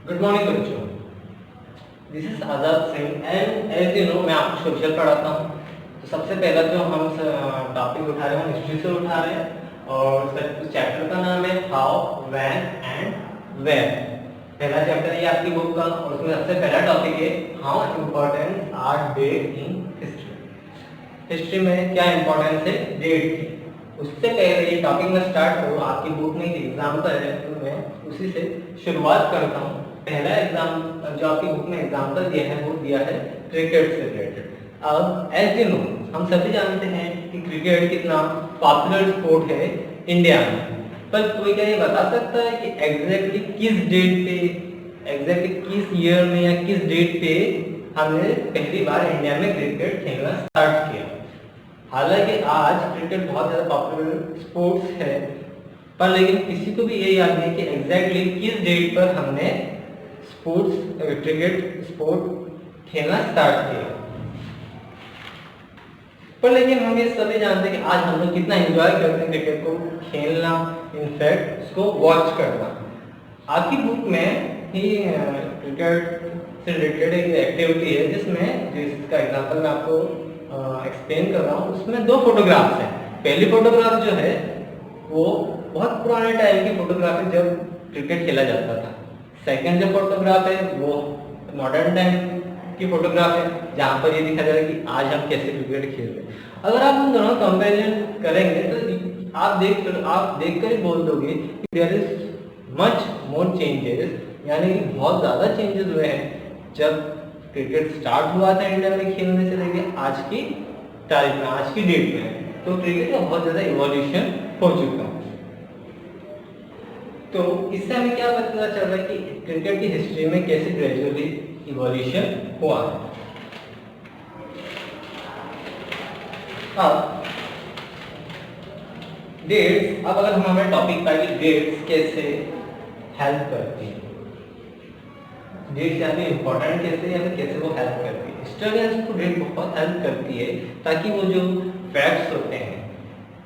Good morning बच्चों। This is Azad Singh and as you know मैं आपको सोशल पढ़ाता हूँ। तो सबसे पहला जो हम टॉपिक उठा रहे हैं हिस्ट्री से उठा रहे हैं और उस चैप्टर का नाम है हाउ, व्हेन एंड वेयर। पहला चैप्टर है ये आपकी बुक का और उसमें सबसे पहला टॉपिक है how important are date in history. History में क्या इम्पोर्टेंस है डेट की। उससे पहले ये टॉपिक में स्टार्ट करूँ, आपकी बुक में एक एग्जाम्पल है तो मैं उसी से शुरुआत करता हूँ। पहला एग्जाम जो आपकी बुक में एग्जाम्पल दिया है वो दिया है क्रिकेट से रिलेटेड। अब एज यू नो हम सभी जानते हैं कि क्रिकेट कितना पॉपुलर स्पोर्ट है इंडिया में, पर कोई क्या ये बता सकता है कि एग्जैक्टली किस डेट पे, एग्जैक्टली किस ईयर में या किस डेट पे हमने पहली बार इंडिया में क्रिकेट खेलना स्टार्ट किया। हालांकि आज क्रिकेट बहुत ज़्यादा पॉपुलर स्पोर्ट्स है, पर लेकिन किसी को भी ये याद नहीं कि एग्जैक्टली किस डेट पर हमने क्रिकेट स्पोर्ट खेलना स्टार्ट किया। पर लेकिन हम ये सभी जानते हैं कि आज हम लोग कितना एंजॉय करते हैं क्रिकेट को खेलना, इनफैक्ट उसको वॉच करना। आपकी बुक में ही क्रिकेट से रिलेटेड एक एक्टिविटी है जिसका एग्जांपल मैं आपको एक्सप्लेन कर रहा हूँ। उसमें दो फोटोग्राफ्स हैं। पहली फोटोग्राफ जो है वो बहुत पुराने टाइम की फोटोग्राफ है जब क्रिकेट खेला जाता था। सेकंड जो फोटोग्राफ है वो मॉडर्न टाइम की फोटोग्राफ है जहाँ पर ये दिखा जा रहा है कि आज हम कैसे क्रिकेट खेल रहे हैं। अगर आप उन दोनों कंपेरिजन करेंगे तो आप देखकर ही बोल दोगे कि there is much more changes, यानी बहुत ज़्यादा चेंजेस हुए हैं जब क्रिकेट स्टार्ट हुआ था इंडिया में खेलने से लेके आज की तारीख में, आज की डेट में। तो क्रिकेट का बहुत ज़्यादा इवोल्यूशन हो चुका है। तो इससे हमें क्या पता चल रहा है कि क्रिकेट की हिस्ट्री में कैसे ग्रेजुअली इवोल्यूशन हुआ है। अब डेट्स, अब अगर हम हमारे टॉपिक पर कि डेट्स कैसे हेल्प करती है, डेट्स या फिर इम्पोर्टेंट कैसे या फिर कैसे वो हेल्प करती है। हिस्टोरियंस को डेट बहुत हेल्प करती है ताकि वो जो फैक्ट्स होते हैं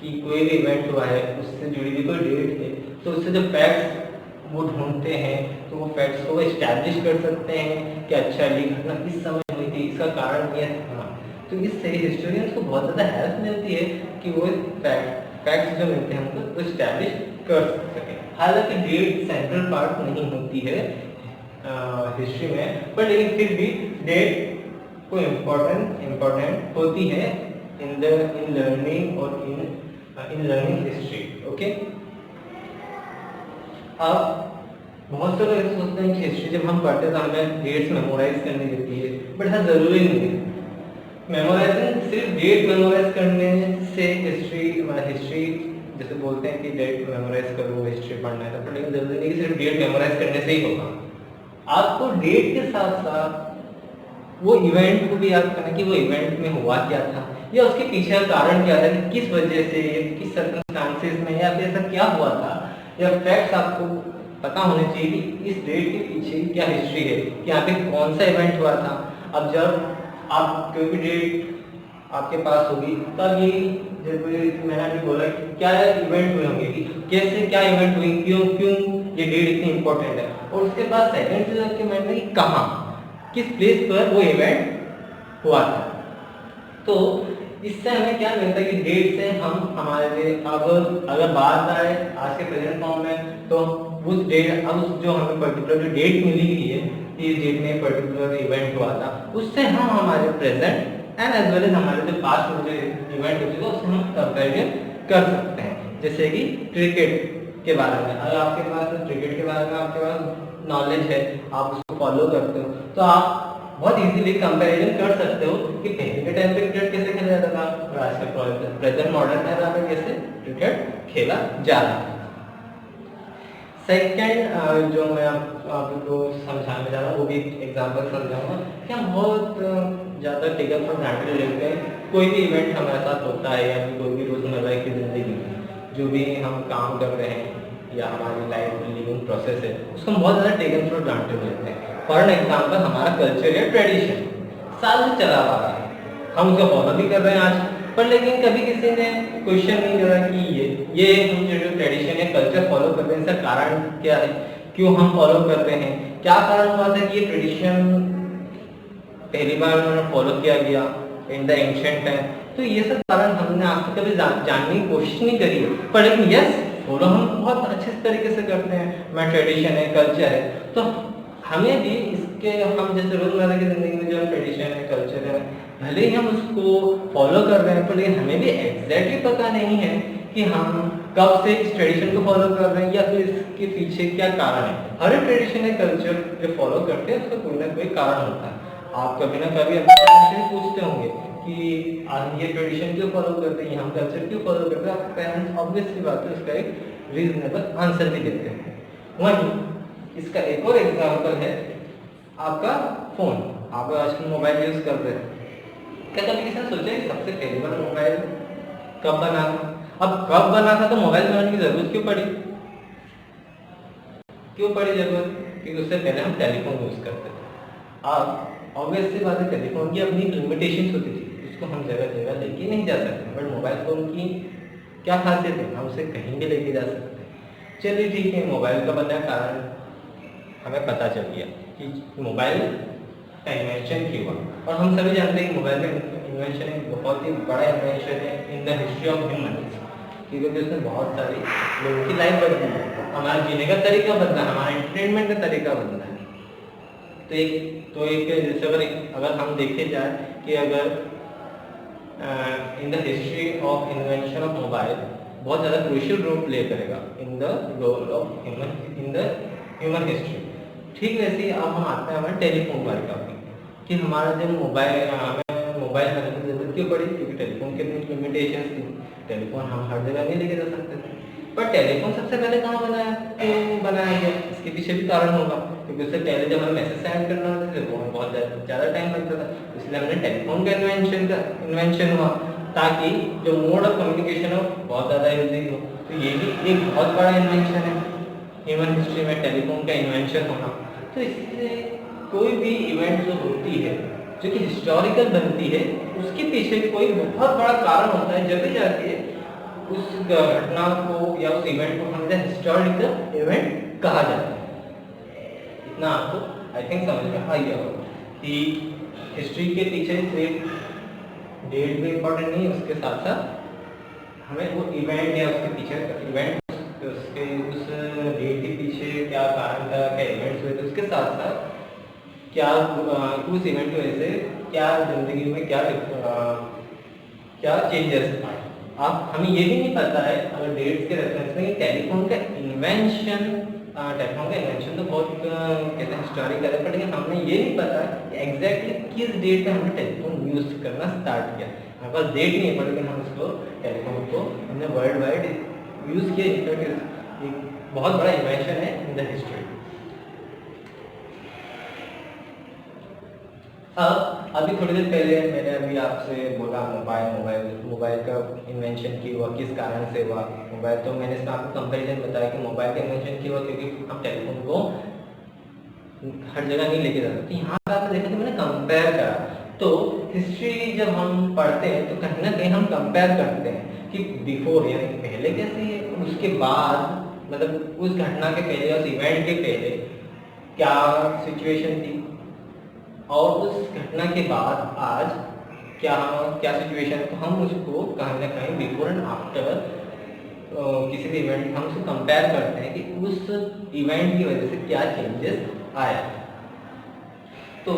कि कोई भी इवेंट हुआ है उससे जुड़ी हुई कोई डेट है तो उससे जो फैक्ट्स वो ढूंढते हैं तो वो फैक्ट्स को इस्टेब्लिश कर सकते हैं कि अच्छा ये घटना किस समय हुई थी, इसका कारण ये था। तो इससे हिस्टोरियंस को बहुत ज़्यादा हेल्प मिलती है कि वो फैक्ट्स जो मिलते हैं हमको इस्टेब्लिश कर सकें। हालांकि डेट सेंट्रल पार्ट नहीं होती है हिस्ट्री में, पर लेकिन फिर भी डेट को इम्पोर्टेंट होती है इन लर्निंग और इन लर्निंग हिस्ट्री। ओके, अब बहुत से लोग सोचते हैं कि हिस्ट्री जब हम पढ़ते हैं तो हमें डेट्स मेमोराइज करनी रहती है, बट ऐसा जरूरी नहीं है। मेमोराइजिंग सिर्फ डेट मेमोराइज करने से हिस्ट्री जैसे बोलते हैं कि डेट मेमोराइज करो हिस्ट्री पढ़ना है, तो लेकिन जरूरी नहीं कि सिर्फ डेट मेमोराइज करने से ही होगा। आपको डेट के साथ साथ वो इवेंट को भी याद करना कि वो इवेंट में हुआ क्या था या उसके पीछे का कारण क्या था, कि किस वजह से, किस सर्कमस्टांसेस में या फिर ऐसा क्या हुआ था, या फैक्ट्स आपको पता होने चाहिए कि इस डेट के पीछे क्या हिस्ट्री है, कि यहाँ पे कौन सा इवेंट हुआ था। अब जब आप कोई भी डेट आपके पास होगी तब ये जब मैंने अभी बोला कि क्या इवेंट हुए होंगे, कि कैसे क्या इवेंट हुई, क्यों ये डेट इतनी इंपॉर्टेंट है, और उसके बाद सेकंड चीज आपके माइंड में कि कहाँ, किस प्लेस पर वो इवेंट हुआ था। तो इससे हमें क्या मिलता है कि डेट से हम हमारे अब अगर बात आए आज के प्रेजेंट फॉर्म में तो उस डेट, अब उस जो हमें पर्टिकुलर जो डेट मिली हुई है इस डेट में पर्टिकुलर इवेंट हुआ था, उससे हम हमारे present and as well as हमारे जो पास्ट में जो इवेंट होते थे उससे हम कंपेरिजन कर सकते हैं। जैसे कि क्रिकेट के बारे में, अगर आपके पास क्रिकेट के बारे में आपके पास नॉलेज है, आप उसको फॉलो करते हो, तो आप बहुत इजीली कंपैरिजन कर सकते हो कि पहले के टाइम पे क्रिकेट कैसे खेला जाता था और आज के प्रेजेंट मॉडर्न टाइम में कैसे क्रिकेट खेला जा रहा है। सेकंड जो मैं आपको समझाने जा रहा हूँ वो भी एग्जांपल समझाऊंगा कि हम बहुत ज़्यादा टेकन फॉर ग्रांटेड लेते हैं कोई भी इवेंट हमारे साथ होता है या फिर कोई भी रोज़मर्रा की ज़िंदगी में जो भी हम काम कर रहे हैं या हमारी लाइफ लिविंग प्रोसेस है उसको हम बहुत ज़्यादा टेकन फॉर ग्रांटेड लेते हैं। फॉर एन एग्जाम्पल हमारा कल्चर या ट्रेडिशन साल से चला आ रहा है, हम उसको फॉलो भी कर रहे हैं आज, पर लेकिन कभी किसी ने क्वेश्चन नहीं करा कि ये हम जो ट्रेडिशन या कल्चर फॉलो कर रहे हैं इसका कारण क्या है, क्यों हम फॉलो कर रहे हैं, क्या कारण हुआ था कि ये ट्रेडिशन पहली बार उन्होंने फॉलो किया गया इन द एंशिएंट टाइम। तो ये सब कारण हमने आज तक कभी जानने की कोशिश नहीं करी है, पर लेकिन यस फॉलो हम बहुत अच्छे तरीके से करते हैं। हमारा ट्रेडिशन है, कल्चर है, तो हमें भी इसके हम जैसे रोजमर्रा की जिंदगी में जो ट्रेडिशन है, कल्चर है, भले ही हम उसको फॉलो कर रहे हैं, पर लेकिन हमें भी एग्जैक्टली पता नहीं है कि हम कब से इस ट्रेडिशन को फॉलो कर रहे हैं या फिर इसके पीछे क्या कारण है। हर ट्रेडिशन है, कल्चर जो फॉलो करते हैं उसका कोई ना कोई कारण होता है। आप कभी ना कभी अपने पेरेंट्स से पूछते होंगे कि आज ये ट्रेडिशन क्यों फॉलो करते हैं, हम कल्चर क्यों फॉलो करते हैं, आपके पेरेंट्स ऑब्वियसली बात है उसका एक रीजनेबल आंसर भी देते हैं। वहीं इसका एक और एग्जाम्पल है आपका फोन। आप आजकल मोबाइल यूज कर रहे हैं, क्या कभी किसी ने सोचा कि सबसे पहली बार मोबाइल कब बना था? अब कब बना था तो मोबाइल बनाने की जरूरत क्यों पड़ी जरूरत? क्योंकि उससे पहले हम टेलीफोन यूज करते थे। अब ऑब्वियसली बात है, टेलीफोन की अपनी लिमिटेशंस होती थी, उसको हम जगह जगह लेके नहीं जा सकते, बट मोबाइल फोन की क्या खासियत है, हम उसे कहीं भी लेके जा सकते हैं। चलिए ठीक है, मोबाइल का बनने का कारण हमें पता चल गया कि मोबाइल का इन्वेंशन क्यों हुआ, और हम सभी जानते हैं कि मोबाइल का इन्वेंशन एक बहुत ही बड़ा इन्वेंशन है इन द हिस्ट्री ऑफ ह्यूमन, क्योंकि उसने बहुत सारी लोगों की लाइफ बदली है, हमारा जीने का तरीका बदला, हमारा एंटरटेनमेंट का तरीका बदला है। तो एक जैसे अगर हम देखे जाए कि अगर in the history of invention of mobile बहुत ज़्यादा क्रूशियल रोल प्ले करेगा in the role of human history. ठीक वैसे ही अब हम आते हैं हमारे टेलीफोन वाले टॉपिक कि हमारा जब हमें मोबाइल बनाने की जरूरत क्यों पड़ी, क्योंकि टेलीफोन के लिमिटेशंस थी। टेलीफोन हम हर जगह नहीं लेके जा सकते थे, पर टेलीफोन सबसे पहले कहाँ बनाया, क्यों बनाया गया, इसके पीछे भी कारण होगा, क्योंकि उससे पहले जब हमें मैसेज सेंड करना होता था तो हमें बहुत ज़्यादा टाइम लगता था, इसलिए हमने टेलीफोन का इन्वेंशन हुआ ताकि जो मोड ऑफ कम्युनिकेशन हो बहुत ज़्यादा यूजी हो। तो ये भी एक बहुत बड़ा इन्वेंशन है ह्यूमन हिस्ट्री में, टेलीफोन का इन्वेंशन होना। तो इससे कोई भी इवेंट जो होती है जो कि हिस्टोरिकल बनती है, उसके पीछे कोई बहुत बड़ा कारण होता है, जब भी जाके उस घटना को या उस इवेंट को हम हिस्टोरिकल इवेंट कहा जाता है। इतना आपको आई थिंक समझ में आ गया होगा कि हिस्ट्री के पीछे सिर्फ डेट भी इम्पोर्टेंट नहीं है, उसके साथ साथ हमें वो इवेंट या उसके पीछे इवेंट उसके उस डेट के पीछे क्या कारण था, क्या इवेंट्स हुए थे, उसके साथ साथ क्या उस इवेंट की वजह से क्या जिंदगी में क्या चेंजेस आए। अब हमें ये भी नहीं पता है अगर डेट्स के रेफरेंस में टेलीफोन का इन्वेंशन तो बहुत कहते हैं हिस्टोरिकल है, लेकिन हमें ये नहीं पता कि एग्जैक्टली किस डेट पे हमने टेलीफोन यूज करना स्टार्ट किया। हमारे पास डेट नहीं है, पर लेकिन हम इसको टेलीफोन को हमने वर्ल्ड वाइड यूज किया। इनफैक्ट एक बहुत बड़ा इन्वेंशन है इन द हिस्ट्री। अभी थोड़ी देर पहले मैंने अभी आपसे बोला मोबाइल का इन्वेंशन क्यों हुआ, किस कारण से हुआ मोबाइल। तो मैंने इसमें आपको कंपैरिजन बताया कि मोबाइल का इन्वेंशन क्यों हुआ, क्योंकि हम टेलीफोन को हर जगह नहीं लेके जा सकते। यहाँ पे आपने देखा तो मैंने कंपेयर करा। तो हिस्ट्री जब हम पढ़ते हैं तो कहीं ना कहीं हम कंपेयर करते हैं कि बिफोर यानी पहले कैसे है, उसके बाद मतलब उस घटना के पहले, उस इवेंट के पहले क्या सिचुएशन थी, और उस घटना के बाद आज क्या सिचुएशन है। तो हम उसको कहीं ना कहीं बिफोर एंड आफ्टर किसी भी इवेंट हम उसको कंपेयर करते हैं कि उस इवेंट की वजह से क्या चेंजेस आया। तो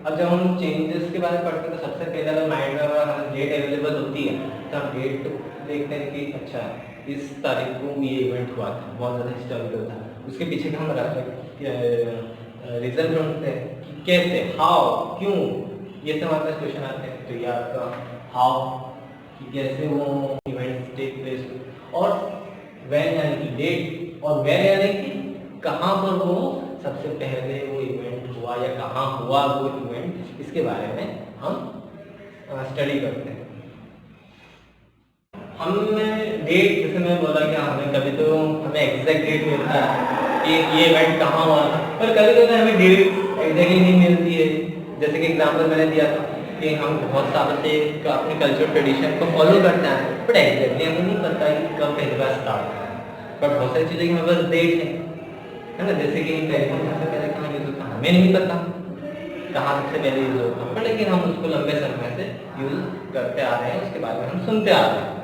अब जब हम चेंजेस के बारे में पढ़ते हैं तो सबसे पहले अगर माइंड में हमारा डेट अवेलेबल होती है तो हम डेट देखते हैं कि अच्छा इस तारीख को ये इवेंट हुआ था, बहुत ज़्यादा हिस्टोरिकल था। उसके पीछे का हम रीज़न ढूंढते हैं कि कैसे, हाउ, क्यों, ये सब हमारे पास क्वेश्चन आते हैं। तो ये आपका हाउ कि कैसे वो इवेंट्स टेक प्लेस, और व्हेन यानी कि डेट, और वेयर यानी कि कहाँ पर वो सबसे पहले वो इवेंट हुआ या कहाँ हुआ वो इवेंट, इसके बारे में हम स्टडी करते हैं। हमें डेट, जैसे मैं बोला कि हमें कभी तो हमें एग्जैक्ट डेट मिलता है कि ये इवेंट कहाँ हुआ था, पर कभी कभी हमें डेट एग्जैक्टली नहीं मिलती है। जैसे कि एग्जाम्पल मैंने दिया था कि हम बहुत सालों से अपने कल्चर ट्रेडिशन को फॉलो करते हैं, बट एग्जैक्टली हमें नहीं पता कि कब पहली बार स्टार्ट हुआ। पर बहुत सारी चीज़ें की हमारे पास डेट है, है ना। जैसे कि टेलीफोन सबसे पहले कहाँ यूज होता हमें नहीं पता कहाँ सबसे पहले यूज होता, पर लेकिन हम उसको लंबे समय से यूज करते आ रहे हैं, उसके बारे में हम सुनते आ रहे हैं।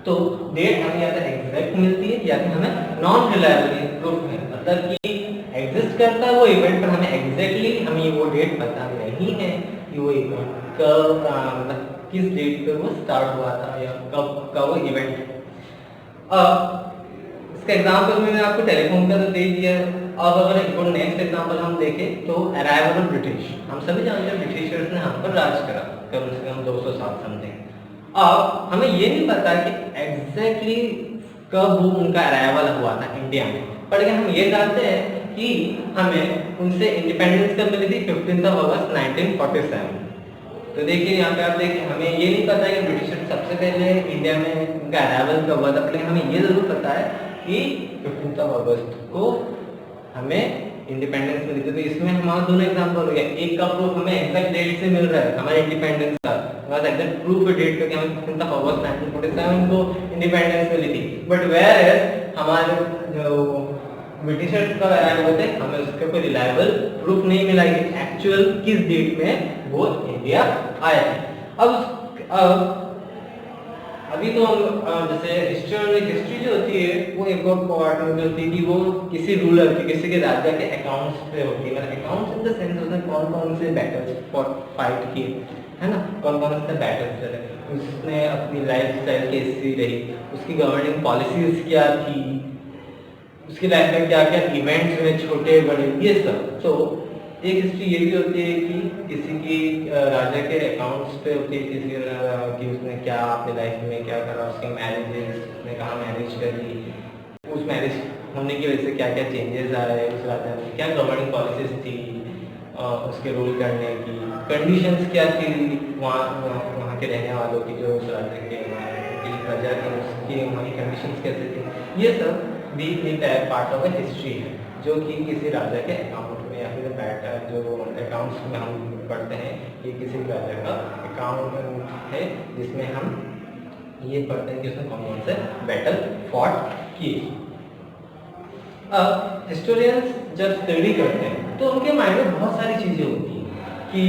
तो डेट हमें या तो एग्जैक्ट मिलती है या फिर हमें नॉन रिलायबल प्रूफ है, मतलब कि एग्जिस्ट करता है वो इवेंट, पर हमें एग्जैक्टली हमें वो डेट पता नहीं है कि वो इवेंट कब मतलब किस डेट पे वो स्टार्ट हुआ था या कब वो इवेंट। अब इसका एग्जांपल मैंने आपको टेलीफोन का तो दे दिया है। अब अगर एक और नेक्स्ट एग्जांपल हम देखें तो अराइवल ऑफ ब्रिटिश, हम सभी जानते हैं ब्रिटिशर्स ने हम पर राज करा कम से कम 200 साल समथिंग। अब हमें ये नहीं पता कि एग्जैक्टली कब वो उनका अराइवल हुआ था इंडिया में, पर लेकिन हम ये जानते हैं कि हमें उनसे इंडिपेंडेंस कब मिली थी 15 अगस्त 1947। तो देखिए यहाँ पे आप देखिए, हमें ये नहीं पता है कि ब्रिटिशर्स सबसे पहले इंडिया में उनका अराइवल कब हुआ था, लेकिन हमें ये जरूर पता है कि 15 अगस्त को हमें इंडिपेंडेंस मिली थी। तो इसमें हमारा दोनों एग्जांपल हो गया, एक का प्रूफ हमें एग्जैक्ट डेट से मिल रहा है हमारे इंडिपेंडेंस का, हमारा एग्जैक्ट प्रूफ है डेट का कि हमें 15 अगस्त 1947 को इंडिपेंडेंस मिली थी। बट वेयर एज हमारे जो ब्रिटिशर्स का अराइवल होते हमें उसका कोई रिलायबल प्रूफ नहीं मिला कि एक्चुअल किस डेट में वो इंडिया आया है। अब अभी तो हम जैसे हिस्ट्री जो होती है वो एक और पार्ट में होती है कि वो किसी रूलर की किसी के राजा के अकाउंट्स पे होती है, मतलब अकाउंट्स इन द सेंस होता है कौन कौन से बैटल्स फाइट किए, है ना, कौन कौन से बैटल्स लड़े, उसने अपनी लाइफ स्टाइल कैसी रही, उसकी गवर्निंग पॉलिसीज क्या थी, उसकी लाइफ में क्या क्या इवेंट्स हुए छोटे बड़े, ये सब। तो एक हिस्ट्री ये भी होती है कि किसी की राजा के अकाउंट्स पे होती है किसी कि उसने क्या अपनी लाइफ में क्या करा, उसके मैरिजेस उसने कहाँ मैरिज करी, उस मैरिज होने की वजह से क्या क्या चेंजेस आए उस राजा में, क्या गवर्निंग पॉलिसीज थी उसके रूल करने की, कंडीशंस क्या थी वहाँ के रहने वालों की, जो उस राजा के प्रजा के उसकी वहाँ की कंडीशंस कैसे थी, ये सब भी एक पार्ट ऑफ हिस्ट्री है जो कि किसी राजा के अकाउंट में या फिर बैटर जो अकाउंट्स में हम पढ़ते हैं कि किसी राजा का अकाउंट है जिसमें हम ये पढ़ते हैं कि उसने कौन कौन से बैटल फॉट किए। अब हिस्टोरियंस जब स्टडी करते हैं तो उनके माइंड में बहुत सारी चीज़ें होती हैं कि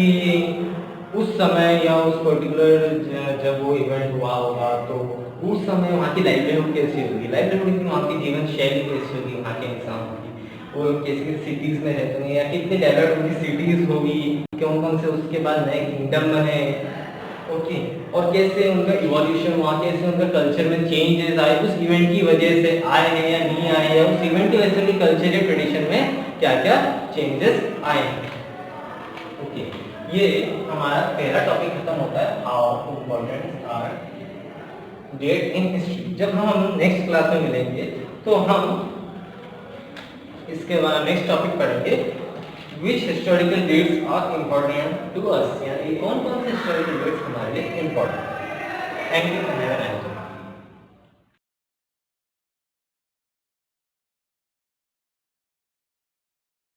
उस समय या उस पर्टिकुलर जब वो इवेंट हुआ होगा तो उस समय वहाँ की लाइवलीहुड कैसी होगी, लाइवलीहुड की वहाँ की जीवन शैली कैसी होगी, वहाँ के इंसान की, वो कैसी सिटीज़ में रहते हैं या कितने डेवलप्ड उनकी सिटीज़ होगी, कौन कौन से उसके बाद नए किंगडम बने, ओके, और कैसे उनका इवोल्यूशन हुआ, कैसे उनका कल्चर में चेंजेस आए उस इवेंट की वजह से आए हैं या नहीं आए, या उस इवेंट की वजह से उनकी कल्चर या ट्रेडिशन में क्या क्या चेंजेस आए हैं। ओके, ये हमारा पहला टॉपिक खत्म होता है, how important are date in history. जब हम नेक्स्ट क्लास में मिलेंगे तो हम इसके बाद नेक्स्ट टॉपिक पढ़ेंगे which historical dates are important to us, यानी कौन कौन से हिस्टोरिकल डेट्स हमारे लिए इम्पोर्टेंट। Thank you.